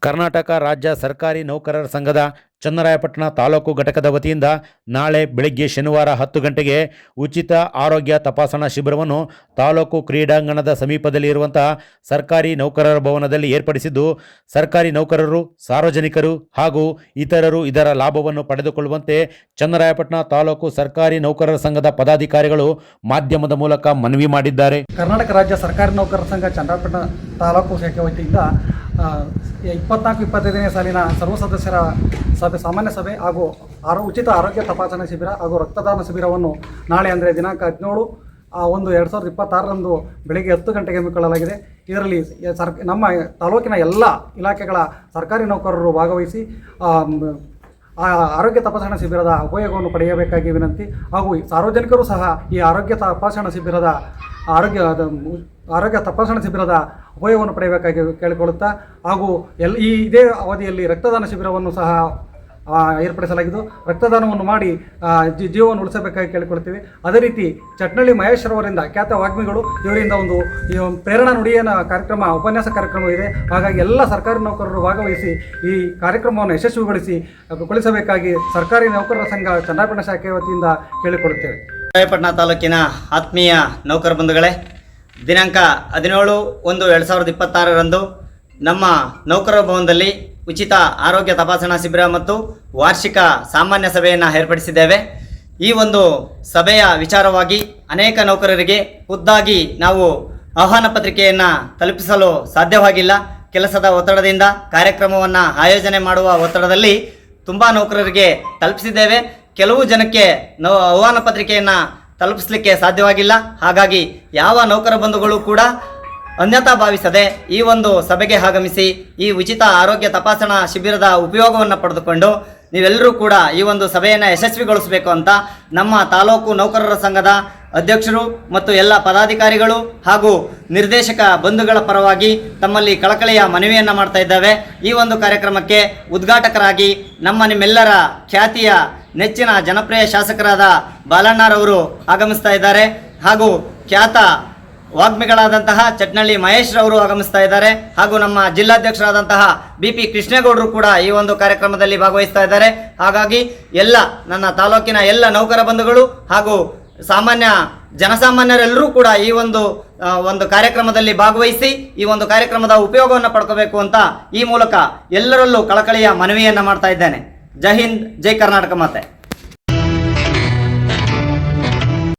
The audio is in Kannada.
ಕರ್ನಾಟಕ ರಾಜ್ಯ ಸರ್ಕಾರಿ ನೌಕರರ ಸಂಘದ ಚನ್ನರಾಯಪಟ್ಟಣ ತಾಲೂಕು ಘಟಕದ ವತಿಯಿಂದ ನಾಳೆ ಬೆಳಗ್ಗೆ ಶನಿವಾರ 10 ಗಂಟೆಗೆ ಉಚಿತ ಆರೋಗ್ಯ ತಪಾಸಣಾ ಶಿಬಿರವನ್ನು ತಾಲೂಕು ಕ್ರೀಡಾಂಗಣದ ಸಮೀಪದಲ್ಲಿ ಇರುವಂತಹ ಸರ್ಕಾರಿ ನೌಕರರ ಭವನದಲ್ಲಿ ಏರ್ಪಡಿಸಿದ್ದು, ಸರ್ಕಾರಿ ನೌಕರರು, ಸಾರ್ವಜನಿಕರು ಹಾಗೂ ಇತರರು ಇದರ ಲಾಭವನ್ನು ಪಡೆದುಕೊಳ್ಳುವಂತೆ ಚನ್ನರಾಯಪಟ್ಟಣ ತಾಲೂಕು ಸರ್ಕಾರಿ ನೌಕರರ ಸಂಘದ ಪದಾಧಿಕಾರಿಗಳು ಮಾಧ್ಯಮದ ಮೂಲಕ ಮನವಿ ಮಾಡಿದ್ದಾರೆ. ಕರ್ನಾಟಕ ರಾಜ್ಯ ಸರ್ಕಾರಿ ನೌಕರರ ಸಂಘ ಚನ್ನರಾಯಪಟ್ಟಣ ತಾಲೂಕು ಶಾಖೆ ವತಿಯಿಂದ 24-25ನೇ ಸಾಲಿನ ಸರ್ವ ಸದಸ್ಯರ ಸಭೆ, ಸಾಮಾನ್ಯ ಸಭೆ ಹಾಗೂ ಉಚಿತ ಆರೋಗ್ಯ ತಪಾಸಣಾ ಶಿಬಿರ ಹಾಗೂ ರಕ್ತದಾನ ಶಿಬಿರವನ್ನು ನಾಳೆ ಅಂದರೆ ದಿನಾಂಕ 17/1/2026ರಂದು ಬೆಳಗ್ಗೆ 10 ಗಂಟೆಗೆ ಹಮ್ಮಿಕೊಳ್ಳಲಾಗಿದೆ. ಇದರಲ್ಲಿ ನಮ್ಮ ತಾಲೂಕಿನ ಎಲ್ಲ ಇಲಾಖೆಗಳ ಸರ್ಕಾರಿ ನೌಕರರು ಭಾಗವಹಿಸಿ ಆರೋಗ್ಯ ತಪಾಸಣಾ ಶಿಬಿರದ ಉಪಯೋಗವನ್ನು ಪಡೆಯಬೇಕಾಗಿ ವಿನಂತಿ. ಹಾಗೂ ಸಾರ್ವಜನಿಕರು ಸಹ ಈ ಆರೋಗ್ಯ ತಪಾಸಣಾ ಶಿಬಿರದ ತಪಾಸಣಾ ಶಿಬಿರದ ಉಪಯೋಗವನ್ನು ಪಡೆಯಬೇಕಾಗಿ ಕೇಳಿಕೊಳ್ಳುತ್ತಾ, ಹಾಗೂ ಇದೇ ಅವಧಿಯಲ್ಲಿ ರಕ್ತದಾನ ಶಿಬಿರವನ್ನು ಸಹ ಏರ್ಪಡಿಸಲಾಗಿದ್ದು, ರಕ್ತದಾನವನ್ನು ಮಾಡಿ ಜೀವವನ್ನು ಉಳಿಸಬೇಕಾಗಿ ಕೇಳಿಕೊಳ್ತೀವಿ. ಅದೇ ರೀತಿ ಚಟ್ನಳ್ಳಿ ಮಹೇಶ್ವರವರಿಂದ ಖ್ಯಾತ ವಾಗ್ಮಿಗಳು ಇವರಿಂದ ಒಂದು ಪ್ರೇರಣಾ ನುಡಿಯನ ಕಾರ್ಯಕ್ರಮ, ಉಪನ್ಯಾಸ ಕಾರ್ಯಕ್ರಮ ಇದೆ. ಹಾಗಾಗಿ ಎಲ್ಲ ಸರ್ಕಾರಿ ನೌಕರರು ಭಾಗವಹಿಸಿ ಈ ಕಾರ್ಯಕ್ರಮವನ್ನು ಯಶಸ್ವಿಗೊಳಿಸಬೇಕಾಗಿ ಸರ್ಕಾರಿ ನೌಕರರ ಸಂಘ ಚನ್ನರಾಯಪಟ್ಟಣ ಶಾಖೆ ವತಿಯಿಂದ ಕೇಳಿಕೊಳ್ಳುತ್ತೇವೆ. ಚನ್ನರಾಯಪಟ್ಟಣ ತಾಲೂಕಿನ ಆತ್ಮೀಯ ನೌಕರ ಬಂಧುಗಳೇ, ದಿನಾಂಕ 17/1/2026ರಂದು ನಮ್ಮ ನೌಕರರ ಭವನದಲ್ಲಿ ಉಚಿತ ಆರೋಗ್ಯ ತಪಾಸಣಾ ಶಿಬಿರ ಮತ್ತು ವಾರ್ಷಿಕ ಸಾಮಾನ್ಯ ಸಭೆಯನ್ನು ಏರ್ಪಡಿಸಿದ್ದೇವೆ. ಈ ಒಂದು ಸಭೆಯ ವಿಚಾರವಾಗಿ ಅನೇಕ ನೌಕರರಿಗೆ ಖುದ್ದಾಗಿ ನಾವು ಆಹ್ವಾನ ಪತ್ರಿಕೆಯನ್ನು ತಲುಪಿಸಲು ಸಾಧ್ಯವಾಗಿಲ್ಲ. ಕೆಲಸದ ಒತ್ತಡದಿಂದ, ಕಾರ್ಯಕ್ರಮವನ್ನು ಆಯೋಜನೆ ಮಾಡುವ ಒತ್ತಡದಲ್ಲಿ ತುಂಬ ನೌಕರರಿಗೆ ತಲುಪಿಸಿದ್ದೇವೆ. ಕೆಲವು ಜನಕ್ಕೆ ಆಹ್ವಾನ ಪತ್ರಿಕೆಯನ್ನು ತಲುಪಿಸಲಿಕ್ಕೆ ಸಾಧ್ಯವಾಗಿಲ್ಲ. ಹಾಗಾಗಿ ಯಾವ ನೌಕರ ಬಂಧುಗಳು ಕೂಡ ಅನ್ಯತಾ ಭಾವಿಸದೆ ಈ ಒಂದು ಸಭೆಗೆ ಆಗಮಿಸಿ ಈ ಉಚಿತ ಆರೋಗ್ಯ ತಪಾಸಣಾ ಶಿಬಿರದ ಉಪಯೋಗವನ್ನು ಪಡೆದುಕೊಂಡು ನೀವೆಲ್ಲರೂ ಕೂಡ ಈ ಒಂದು ಸಭೆಯನ್ನು ಯಶಸ್ವಿಗೊಳಿಸಬೇಕು ಅಂತ ನಮ್ಮ ತಾಲೂಕು ನೌಕರರ ಸಂಘದ ಅಧ್ಯಕ್ಷರು ಮತ್ತು ಎಲ್ಲ ಪದಾಧಿಕಾರಿಗಳು ಹಾಗೂ ನಿರ್ದೇಶಕ ಬಂಧುಗಳ ಪರವಾಗಿ ತಮ್ಮಲ್ಲಿ ಕಳಕಳಿಯ ಮನವಿಯನ್ನು ಮಾಡ್ತಾ ಇದ್ದೇವೆ. ಈ ಒಂದು ಕಾರ್ಯಕ್ರಮಕ್ಕೆ ಉದ್ಘಾಟಕರಾಗಿ ನಿಮ್ಮೆಲ್ಲರ ಖ್ಯಾತಿಯ ನೆಚ್ಚಿನ ಜನಪ್ರಿಯ ಶಾಸಕರಾದ ಬಾಲಣ್ಣರವರು ಆಗಮಿಸ್ತಾ ಇದ್ದಾರೆ. ಹಾಗೂ ಖ್ಯಾತ ವಾಗ್ಮಿಗಳಾದಂತಹ ಚಟ್ನಳ್ಳಿ ಮಹೇಶ್ ರವರು ಆಗಮಿಸ್ತಾ ಇದ್ದಾರೆ. ಹಾಗೂ ನಮ್ಮ ಜಿಲ್ಲಾಧ್ಯಕ್ಷರಾದಂತಹ BP ಕೃಷ್ಣೇಗೌಡರು ಕೂಡ ಈ ಒಂದು ಕಾರ್ಯಕ್ರಮದಲ್ಲಿ ಭಾಗವಹಿಸ್ತಾ ಇದ್ದಾರೆ. ಹಾಗಾಗಿ ಎಲ್ಲ ನನ್ನ ತಾಲೂಕಿನ ಎಲ್ಲ ನೌಕರ ಬಂಧುಗಳು ಹಾಗೂ ಜನಸಾಮಾನ್ಯರೆಲ್ಲರೂ ಕೂಡ ಈ ಒಂದು ಕಾರ್ಯಕ್ರಮದಲ್ಲಿ ಭಾಗವಹಿಸಿ ಈ ಒಂದು ಕಾರ್ಯಕ್ರಮದ ಉಪಯೋಗವನ್ನು ಪಡ್ಕೋಬೇಕು ಅಂತ ಈ ಮೂಲಕ ಎಲ್ಲರಲ್ಲೂ ಕಳಕಳಿಯ ಮನವಿಯನ್ನು ಮಾಡ್ತಾ ಇದ್ದೇನೆ. ಜೈ ಹಿಂದ್, ಜೈ ಕರ್ನಾಟಕ ಮಾತೆ.